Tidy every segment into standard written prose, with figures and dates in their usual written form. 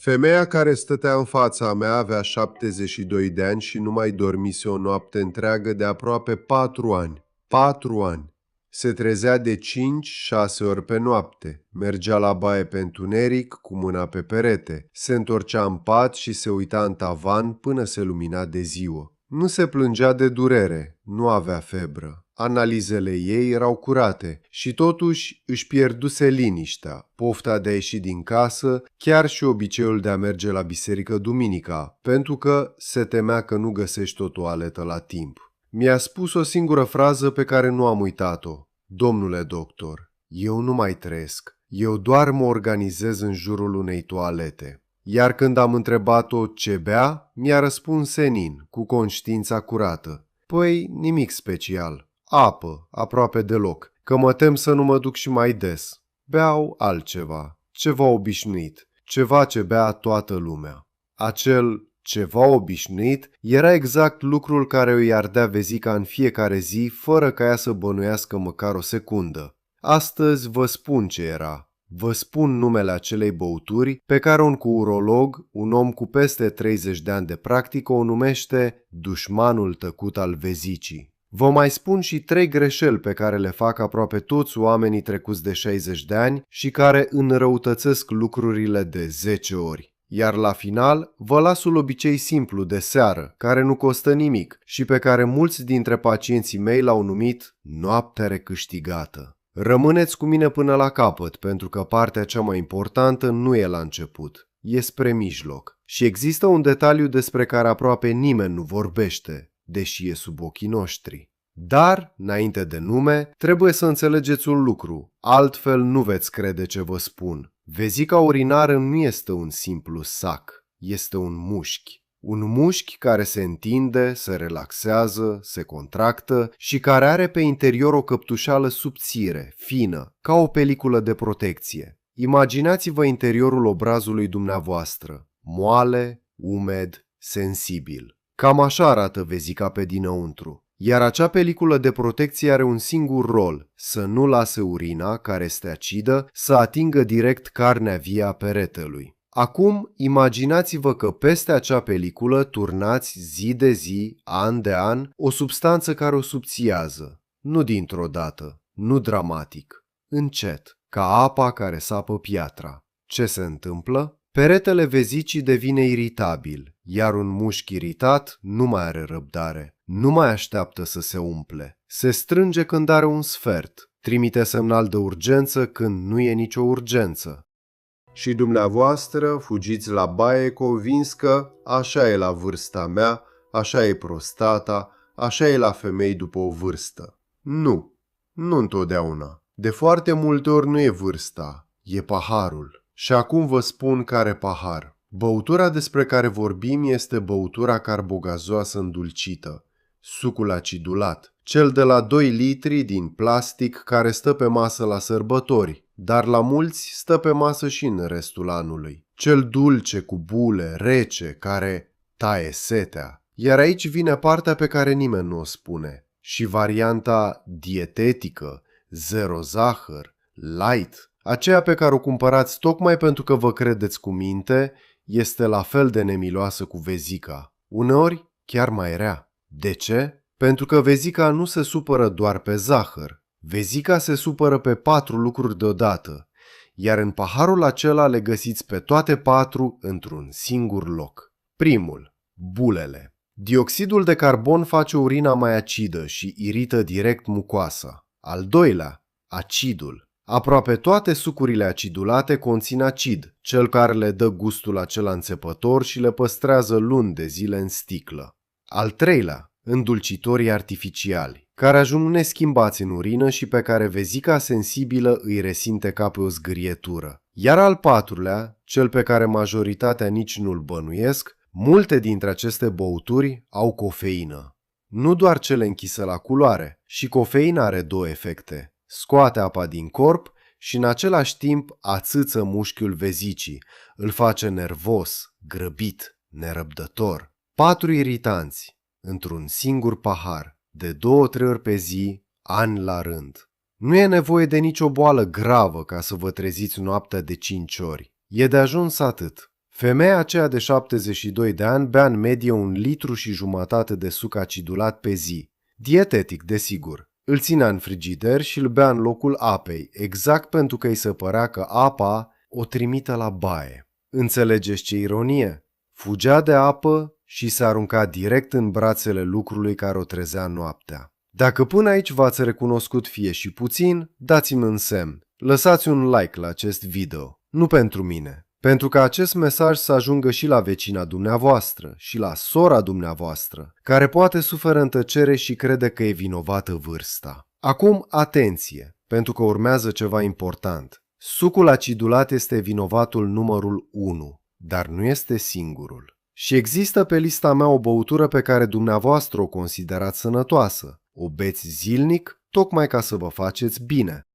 Femeia care stătea în fața mea avea 72 de ani și nu mai dormise o noapte întreagă de aproape 4 ani. 4 ani. Se trezea de 5-6 ori pe noapte. Mergea la baie pe întuneric, cu mâna pe perete. Se întorcea în pat și se uita în tavan până se lumina de ziua. Nu se plângea de durere, nu avea febră. Analizele ei erau curate și totuși își pierduse liniștea, pofta de a ieși din casă, chiar și obiceiul de a merge la biserică duminica, pentru că se temea că nu găsește o toaletă la timp. Mi-a spus o singură frază pe care nu am uitat-o. Domnule doctor, eu nu mai trăiesc, eu doar mă organizez în jurul unei toalete. Iar când am întrebat-o ce bea, mi-a răspuns senin, cu conștiința curată. Păi, nimic special. Apă, aproape deloc, că mă tem să nu mă duc și mai des. Beau altceva, ceva obișnuit, ceva ce bea toată lumea. Acel ceva obișnuit era exact lucrul care îi ardea vezica în fiecare zi, fără ca ea să bănuiască măcar o secundă. Astăzi vă spun ce era. Vă spun numele acelei băuturi pe care un urolog, un om cu peste 30 de ani de practică, o numește dușmanul tăcut al vezicii. Vă mai spun și 3 greșeli pe care le fac aproape toți oamenii trecuți de 60 de ani și care înrăutățesc lucrurile de 10 ori. Iar la final vă las un obicei simplu de seară, care nu costă nimic și pe care mulți dintre pacienții mei l-au numit noaptea recâștigată. Rămâneți cu mine până la capăt, pentru că partea cea mai importantă nu e la început, e spre mijloc. Și există un detaliu despre care aproape nimeni nu vorbește, deși e sub ochii noștri. Dar, înainte de nume, trebuie să înțelegeți un lucru, altfel nu veți crede ce vă spun. Vezica urinară nu este un simplu sac, este un mușchi. Un mușchi care se întinde, se relaxează, se contractă și care are pe interior o căptușală subțire, fină, ca o peliculă de protecție. Imaginați-vă interiorul obrazului dumneavoastră, moale, umed, sensibil. Cam așa arată vezica pe dinăuntru. Iar acea peliculă de protecție are un singur rol, să nu lase urina, care este acidă, să atingă direct carnea vie a peretelui. Acum, imaginați-vă că peste acea peliculă turnați zi de zi, an de an, o substanță care o subțiază. Nu dintr-o dată, nu dramatic, încet, ca apa care sapă piatra. Ce se întâmplă? Peretele vezicii devine iritabil, iar un mușchi iritat nu mai are răbdare, nu mai așteaptă să se umple. Se strânge când are un sfert, trimite semnal de urgență când nu e nicio urgență. Și dumneavoastră fugiți la baie convins că așa e la vârsta mea, așa e prostata, așa e la femei după o vârstă. Nu, nu întotdeauna. De foarte multe ori nu e vârsta, e paharul. Și acum vă spun care pahar. Băutura despre care vorbim este băutura carbogazoasă îndulcită, sucul acidulat, cel de la 2 litri din plastic care stă pe masă la sărbători, dar la mulți stă pe masă și în restul anului. Cel dulce cu bule, rece, care taie setea. Iar aici vine partea pe care nimeni nu o spune. Și varianta dietetică, zero zahăr, light, aceea pe care o cumpărați tocmai pentru că vă credeți cu minte, este la fel de nemiloasă cu vezica. Uneori chiar mai rea. De ce? Pentru că vezica nu se supără doar pe zahăr. Vezica se supără pe 4 lucruri deodată, iar în paharul acela le găsiți pe toate 4 într-un singur loc. Primul, bulele. Dioxidul de carbon face urina mai acidă și irită direct mucoasa. Al doilea, acidul. Aproape toate sucurile acidulate conțin acid, cel care le dă gustul acela înțepător și le păstrează luni de zile în sticlă. Al treilea, îndulcitorii artificiali, care ajung neschimbați în urină și pe care vezica sensibilă îi resimte ca pe o zgârietură. Iar al patrulea, cel pe care majoritatea nici nu-l bănuiesc, multe dintre aceste băuturi au cofeină. Nu doar cele închise la culoare, și cofeina are 2 efecte. Scoate apa din corp și în același timp ațâță mușchiul vezicii, îl face nervos, grăbit, nerăbdător. 4 iritanți, într-un singur pahar, de 2-3 ori pe zi, ani la rând. Nu e nevoie de nicio boală gravă ca să vă treziți noaptea de 5 ori. E de ajuns atât. Femeia aceea de 72 de ani bea în medie 1,5 litri de suc acidulat pe zi. Dietetic, desigur. Îl ținea în frigider și îl bea în locul apei, exact pentru că îi se părea că apa o trimite la baie. Înțelegeți ce ironie? Fugea de apă și se arunca direct în brațele lucrului care o trezea noaptea. Dacă până aici v-ați recunoscut fie și puțin, dați-mi un semn. Lăsați un like la acest video. Nu pentru mine. Pentru că acest mesaj să ajungă și la vecina dumneavoastră și la sora dumneavoastră, care poate suferă în tăcere și crede că e vinovată vârsta. Acum, atenție, pentru că urmează ceva important. Sucul acidulat este vinovatul numărul 1, dar nu este singurul. Și există pe lista mea o băutură pe care dumneavoastră o considerați sănătoasă. O beți zilnic, tocmai ca să vă faceți bine.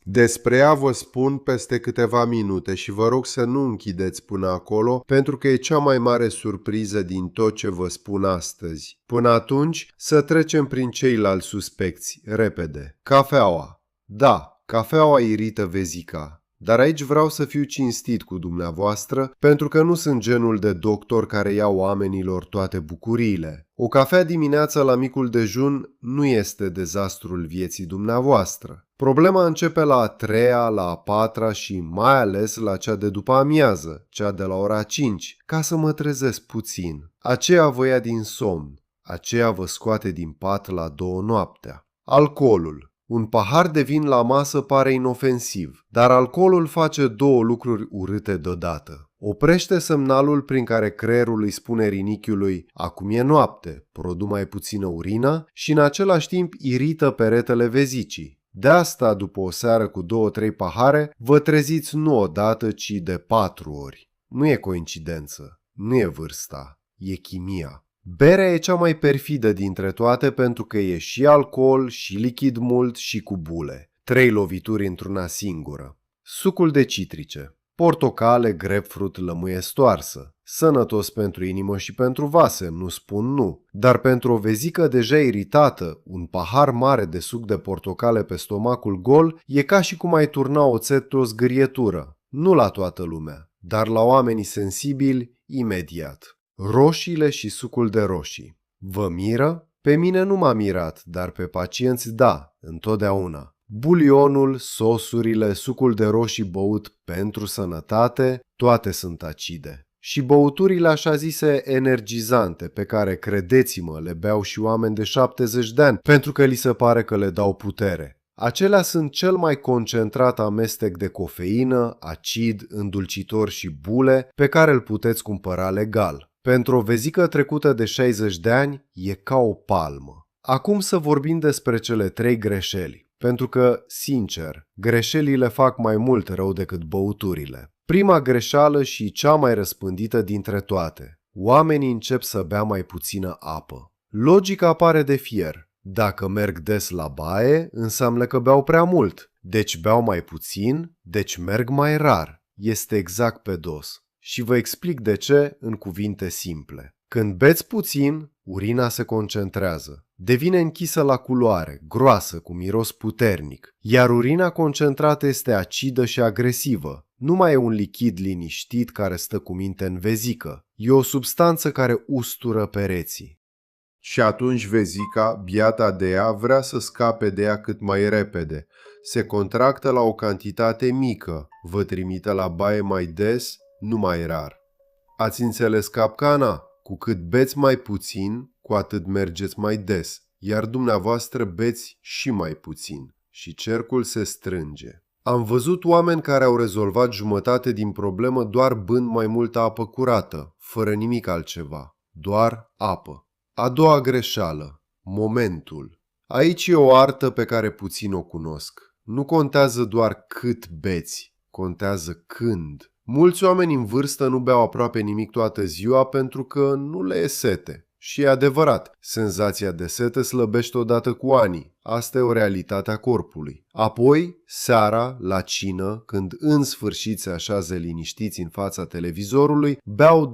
Despre ea vă spun peste câteva minute și vă rog să nu închideți până acolo, pentru că e cea mai mare surpriză din tot ce vă spun astăzi. Până atunci, să trecem prin ceilalți suspecți, repede. Cafeaua. Da, cafeaua irită vezica. Dar aici vreau să fiu cinstit cu dumneavoastră, pentru că nu sunt genul de doctor care ia oamenilor toate bucuriile. O cafea dimineața la micul dejun nu este dezastrul vieții dumneavoastră. Problema începe la a treia, la a patra și mai ales la cea de după amiază, cea de la ora 5, ca să mă trezesc puțin. Aceea vă ia din somn, aceea vă scoate din pat la 2 noaptea. Alcoolul. Un pahar de vin la masă pare inofensiv, dar alcoolul face 2 lucruri urâte deodată. Oprește semnalul prin care creierul îi spune rinichiului acum e noapte, produ mai puțină urină și în același timp irită peretele vezicii. De asta, după o seară cu 2-3 pahare, vă treziți nu odată, ci de 4 ori. Nu e coincidență, nu e vârsta, e chimia. Berea e cea mai perfidă dintre toate pentru că e și alcool, și lichid mult, și cu bule. 3 lovituri într-una singură. Sucul de citrice. Portocale, grapefruit, lămâie stoarsă. Sănătos pentru inimă și pentru vase, nu spun nu. Dar pentru o vezică deja iritată, un pahar mare de suc de portocale pe stomacul gol e ca și cum ai turna oțet pe o zgârietură. Nu la toată lumea, dar la oamenii sensibili, imediat. Roșiile și sucul de roșii. Vă miră? Pe mine nu m-a mirat, dar pe pacienți da, întotdeauna. Bulionul, sosurile, sucul de roșii băut pentru sănătate, toate sunt acide. Și băuturile așa zise energizante, pe care, credeți-mă, le beau și oameni de 70 de ani, pentru că li se pare că le dau putere. Acelea sunt cel mai concentrat amestec de cofeină, acid, îndulcitor și bule pe care îl puteți cumpăra legal. Pentru o vezică trecută de 60 de ani, e ca o palmă. Acum să vorbim despre cele 3 greșeli, pentru că, sincer, greșelile fac mai mult rău decât băuturile. Prima greșeală și cea mai răspândită dintre toate. Oamenii încep să bea mai puțină apă. Logica pare de fier. Dacă merg des la baie, înseamnă că beau prea mult. Deci beau mai puțin, deci merg mai rar. Este exact pe dos. Și vă explic de ce în cuvinte simple. Când beți puțin, urina se concentrează. Devine închisă la culoare, groasă, cu miros puternic. Iar urina concentrată este acidă și agresivă. Nu mai e un lichid liniștit care stă cu minte în vezică. E o substanță care ustură pereții. Și atunci vezica, biata de ea, vrea să scape de ea cât mai repede. Se contractă la o cantitate mică, vă trimite la baie mai des, nu mai rar. Ați înțeles capcana? Cu cât beți mai puțin, cu atât mergeți mai des, iar dumneavoastră beți și mai puțin. Și cercul se strânge. Am văzut oameni care au rezolvat jumătate din problemă doar bând mai multă apă curată, fără nimic altceva. Doar apă. A doua greșeală. Momentul. Aici e o artă pe care puțin o cunosc. Nu contează doar cât beți, contează când. Mulți oameni în vârstă nu beau aproape nimic toată ziua pentru că nu le e sete. Și e adevărat, senzația de sete slăbește odată cu anii. Asta e o realitate a corpului. Apoi, seara, la cină, când în sfârșit se așează liniștiți în fața televizorului, beau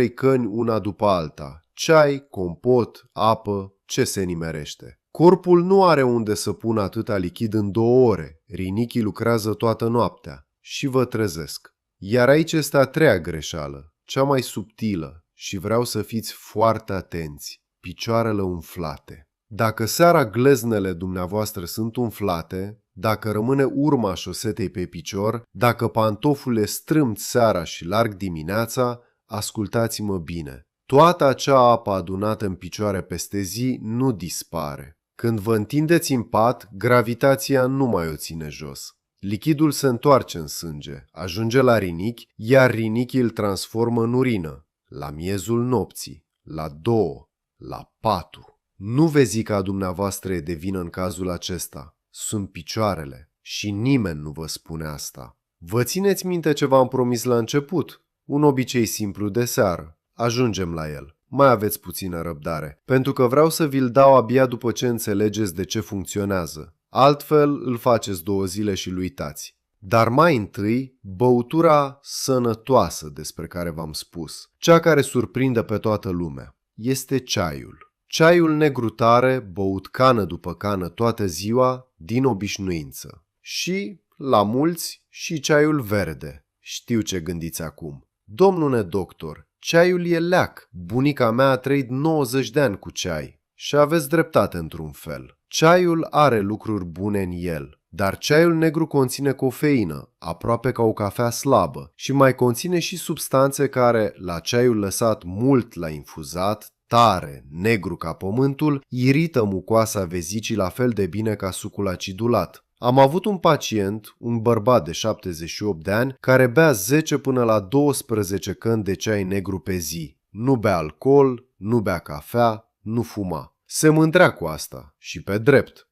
2-3 căni una după alta. Ceai, compot, apă, ce se nimerește. Corpul nu are unde să pună atâta lichid în 2 ore. Rinichii lucrează toată noaptea și vă trezesc. Iar aici este a treia greșeală. cea mai subtilă, și vreau să fiți foarte atenți, picioarele umflate. Dacă seara gleznele dumneavoastră sunt umflate, dacă rămâne urma șosetei pe picior, dacă pantoful e strâmt seara și larg dimineața, ascultați-mă bine. Toată acea apă adunată în picioare peste zi nu dispare. Când vă întindeți în pat, gravitația nu mai o ține jos. Lichidul se întoarce în sânge, ajunge la rinichi, iar rinichii îl transformă în urină, la miezul nopții, la 2, la 4. Nu vezica dumneavoastră e de vină în cazul acesta. Sunt picioarele și nimeni nu vă spune asta. Vă țineți minte ce v-am promis la început? Un obicei simplu de seară. Ajungem la el. Mai aveți puțină răbdare, pentru că vreau să vi-l dau abia după ce înțelegeți de ce funcționează. Altfel îl faceți 2 zile și îl uitați. Dar mai întâi, băutura sănătoasă despre care v-am spus, cea care surprinde pe toată lumea, este ceaiul. Ceaiul negru tare, băut cană după cană toată ziua, din obișnuință. Și, la mulți, și ceaiul verde. Știu ce gândiți acum. Domnule doctor, ceaiul e leac. Bunica mea a trăit 90 de ani cu ceai. Și aveți dreptate într-un fel. Ceaiul are lucruri bune în el. Dar ceaiul negru conține cofeină, aproape ca o cafea slabă, și mai conține și substanțe care, la ceaiul lăsat mult la infuzat, tare, negru ca pământul, irită mucoasa vezicii la fel de bine ca sucul acidulat. Am avut un pacient, un bărbat de 78 de ani, care bea 10 până la 12 căni de ceai negru pe zi. Nu bea alcool, nu bea cafea, nu fuma. Se mândrea cu asta și pe drept.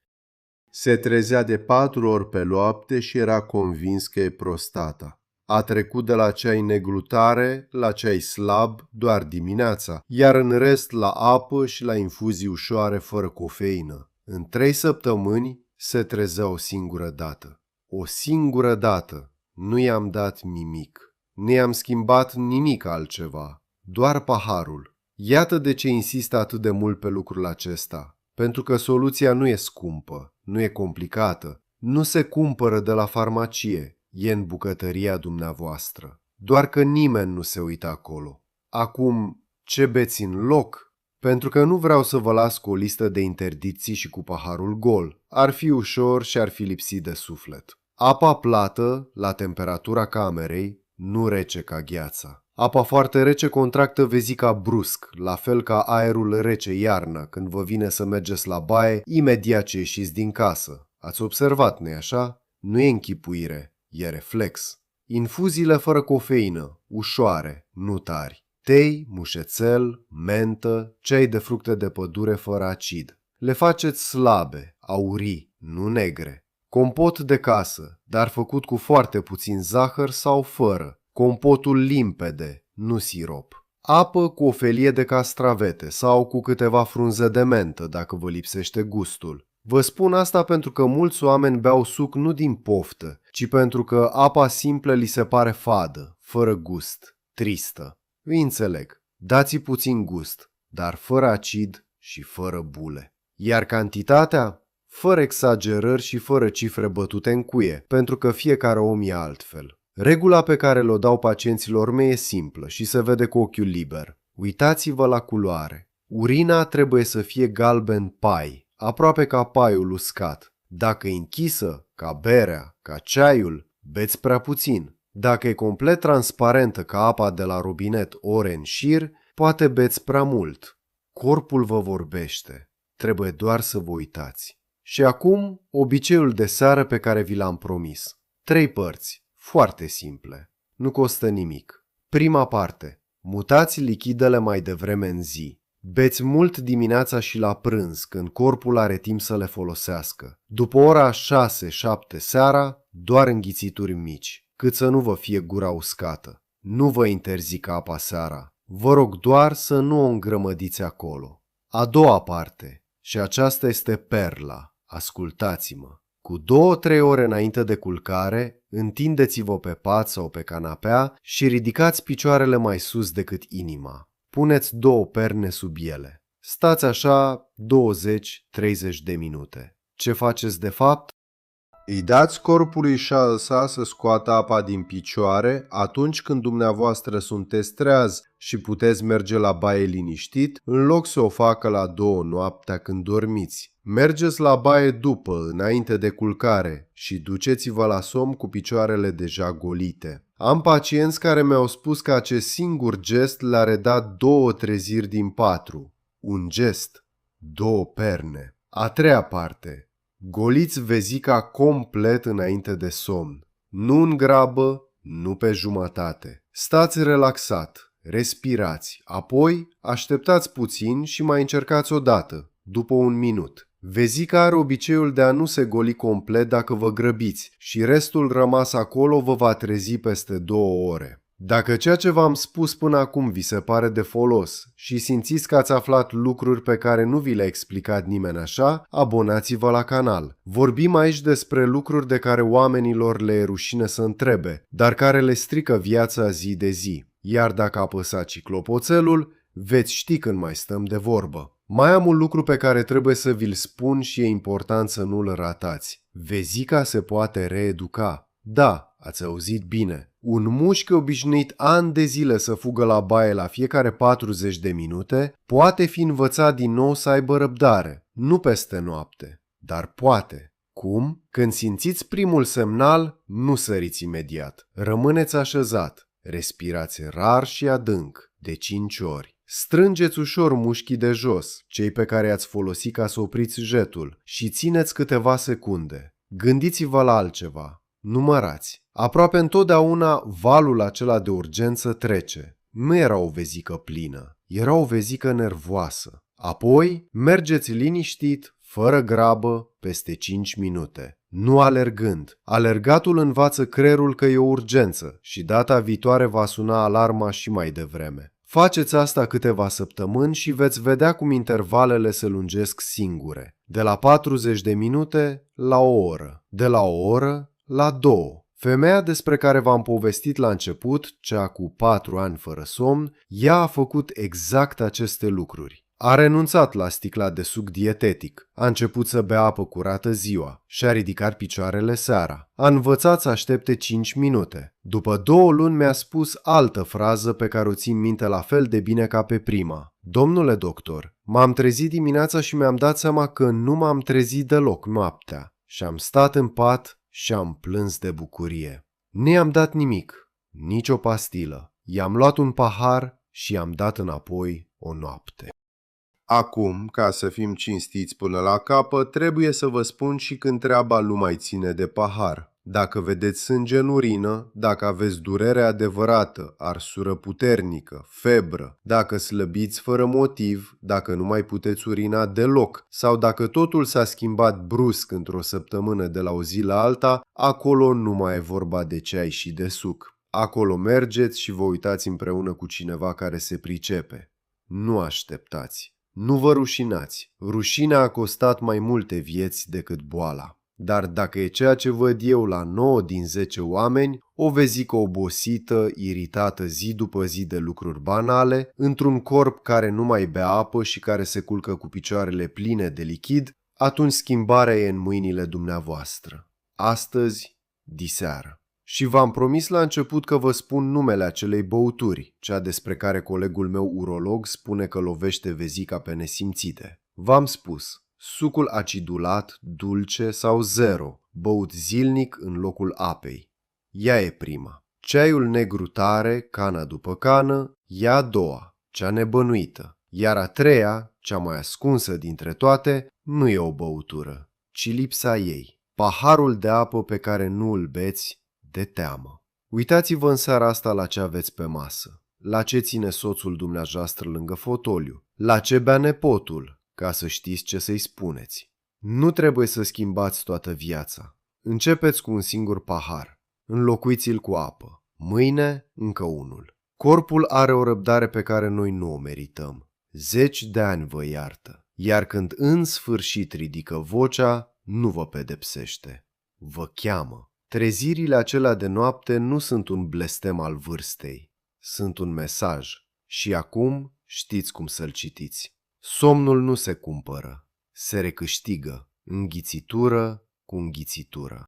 Se trezea de 4 ori pe noapte și era convins că e prostata. A trecut de la ceai negru tare la ceai slab doar dimineața, iar în rest la apă și la infuzii ușoare fără cofeină. În 3 săptămâni se trezea o singură dată. O singură dată. Nu i-am dat nimic. Nu i-am schimbat nimic altceva. Doar paharul. Iată de ce insist atât de mult pe lucrul acesta. Pentru că soluția nu e scumpă, nu e complicată, nu se cumpără de la farmacie, e în bucătăria dumneavoastră. Doar că nimeni nu se uită acolo. Acum, ce beți în loc? Pentru că nu vreau să vă las cu o listă de interdicții și cu paharul gol. Ar fi ușor și ar fi lipsit de suflet. Apa plată, la temperatura camerei, nu rece ca gheața. Apa foarte rece contractă vezica brusc, la fel ca aerul rece iarna, când vă vine să mergeți la baie imediat ce ieșiți din casă. Ați observat, nu-i așa? Nu e închipuire, e reflex. Infuziile fără cofeină, ușoare, nu tari. Tei, mușețel, mentă, ceai de fructe de pădure fără acid. Le faceți slabe, aurii, nu negre. Compot de casă, dar făcut cu foarte puțin zahăr sau fără. Compotul limpede, nu sirop. Apă cu o felie de castravete sau cu câteva frunze de mentă dacă vă lipsește gustul. Vă spun asta pentru că mulți oameni beau suc nu din poftă, ci pentru că apa simplă li se pare fadă, fără gust, tristă. Îi înțeleg. Dați-i puțin gust, dar fără acid și fără bule. Iar cantitatea? Fără exagerări și fără cifre bătute în cuie, pentru că fiecare om e altfel. Regula pe care le-o dau pacienților mei e simplă și se vede cu ochiul liber. Uitați-vă la culoare. Urina trebuie să fie galben pai, aproape ca paiul uscat. Dacă e închisă, ca berea, ca ceaiul, beți prea puțin. Dacă e complet transparentă ca apa de la robinet ore în șir, poate beți prea mult. Corpul vă vorbește. Trebuie doar să vă uitați. Și acum, obiceiul de seară pe care vi l-am promis. 3 părți. Foarte simple. Nu costă nimic. Prima parte. Mutați lichidele mai devreme în zi. Beți mult dimineața și la prânz, când corpul are timp să le folosească. După ora 6-7 seara, doar înghițituri mici, cât să nu vă fie gura uscată. Nu vă interzic apa seara. Vă rog doar să nu o îngrămădiți acolo. A doua parte. Și aceasta este perla. Ascultați-mă. Cu 2-3 ore înainte de culcare, întindeți-vă pe pat sau pe canapea și ridicați picioarele mai sus decât inima. Puneți 2 perne sub ele. Stați așa 20-30 de minute. Ce faceți de fapt? Îi dați corpului șansa să scoată apa din picioare atunci când dumneavoastră sunteți treaz și puteți merge la baie liniștit, în loc să o facă la 2 noaptea când dormiți. Mergeți la baie după, înainte de culcare și duceți-vă la somn cu picioarele deja golite. Am pacienți care mi-au spus că acest singur gest le-a redat 2 treziri din 4. Un gest, 2 perne. A treia parte. Goliți vezica complet înainte de somn. Nu în grabă, nu pe jumătate. Stați relaxat, respirați, apoi așteptați puțin și mai încercați o dată, după 1 minut. Vezica are obiceiul de a nu se goli complet dacă vă grăbiți și restul rămas acolo vă va trezi peste 2 ore. Dacă ceea ce v-am spus până acum vi se pare de folos și simțiți că ați aflat lucruri pe care nu vi le-a explicat nimeni așa, abonați-vă la canal. Vorbim aici despre lucruri de care oamenilor le e rușine să întrebe, dar care le strică viața zi de zi. Iar dacă apăsați clopoțelul, veți ști când mai stăm de vorbă. Mai am un lucru pe care trebuie să vi-l spun și e important să nu-l ratați. Vezica se poate reeduca. Da, ați auzit bine. Un mușchi obișnuit ani de zile să fugă la baie la fiecare 40 de minute poate fi învățat din nou să aibă răbdare. Nu peste noapte, dar poate. Cum? Când simțiți primul semnal, nu săriți imediat. Rămâneți așezat. Respirați rar și adânc, de 5 ori. Strângeți ușor mușchii de jos, cei pe care i-ați folosit ca să opriți jetul, și țineți câteva secunde. Gândiți-vă la altceva. Numărați. Aproape întotdeauna valul acela de urgență trece. Nu era o vezică plină, era o vezică nervoasă. Apoi mergeți liniștit, fără grabă, peste 5 minute. Nu alergând. Alergatul învață creierul că e o urgență și data viitoare va suna alarma și mai devreme. Faceți asta câteva săptămâni și veți vedea cum intervalele se lungesc singure. De la 40 de minute la o oră. De la o oră la 2. Femeia despre care v-am povestit la început, cea cu 4 ani fără somn, ea a făcut exact aceste lucruri. A renunțat la sticla de suc dietetic, a început să bea apă curată ziua și a ridicat picioarele seara. A învățat să aștepte 5 minute. După 2 luni mi-a spus altă frază pe care o țin minte la fel de bine ca pe prima. Domnule doctor, m-am trezit dimineața și mi-am dat seama că nu m-am trezit deloc noaptea și am stat în pat și am plâns de bucurie. Nu i-am dat nimic, nici o pastilă. I-am luat un pahar și i-am dat înapoi o noapte. Acum, ca să fim cinstiți până la capăt, trebuie să vă spun și când treaba nu mai ține de pahar. Dacă vedeți sânge în urină, dacă aveți durere adevărată, arsură puternică, febră, dacă slăbiți fără motiv, dacă nu mai puteți urina deloc sau dacă totul s-a schimbat brusc într-o săptămână de la o zi la alta, acolo nu mai e vorba de ceai și de suc. Acolo mergeți și vă uitați împreună cu cineva care se pricepe. Nu așteptați. Nu vă rușinați. Rușinea a costat mai multe vieți decât boala. Dar dacă e ceea ce văd eu la 9 din 10 oameni, o vezică obosită, iritată zi după zi de lucruri banale, într-un corp care nu mai bea apă și care se culcă cu picioarele pline de lichid, atunci schimbarea e în mâinile dumneavoastră. Astăzi, diseară. Și v-am promis la început că vă spun numele acelei băuturi, cea despre care colegul meu urolog spune că lovește vezica pe nesimțite. V-am spus. Sucul acidulat, dulce sau zero, băut zilnic în locul apei. Ea e prima. Ceaiul negru tare, cana după cană, e a doua, cea nebănuită. Iar a treia, cea mai ascunsă dintre toate, nu e o băutură, ci lipsa ei. Paharul de apă pe care nu îl beți de teamă. Uitați-vă în seara asta la ce aveți pe masă, la ce ține soțul dumneavoastră lângă fotoliu, la ce bea nepotul, ca să știți ce să-i spuneți. Nu trebuie să schimbați toată viața. Începeți cu un singur pahar. Înlocuiți-l cu apă. Mâine, încă unul. Corpul are o răbdare pe care noi nu o merităm. 10 de ani vă iartă. Iar când în sfârșit ridică vocea, nu vă pedepsește. Vă cheamă. Trezirile acelea de noapte nu sunt un blestem al vârstei. Sunt un mesaj. Și acum știți cum să-l citiți. Somnul nu se cumpără, se recâștigă, înghițitură cu înghițitură.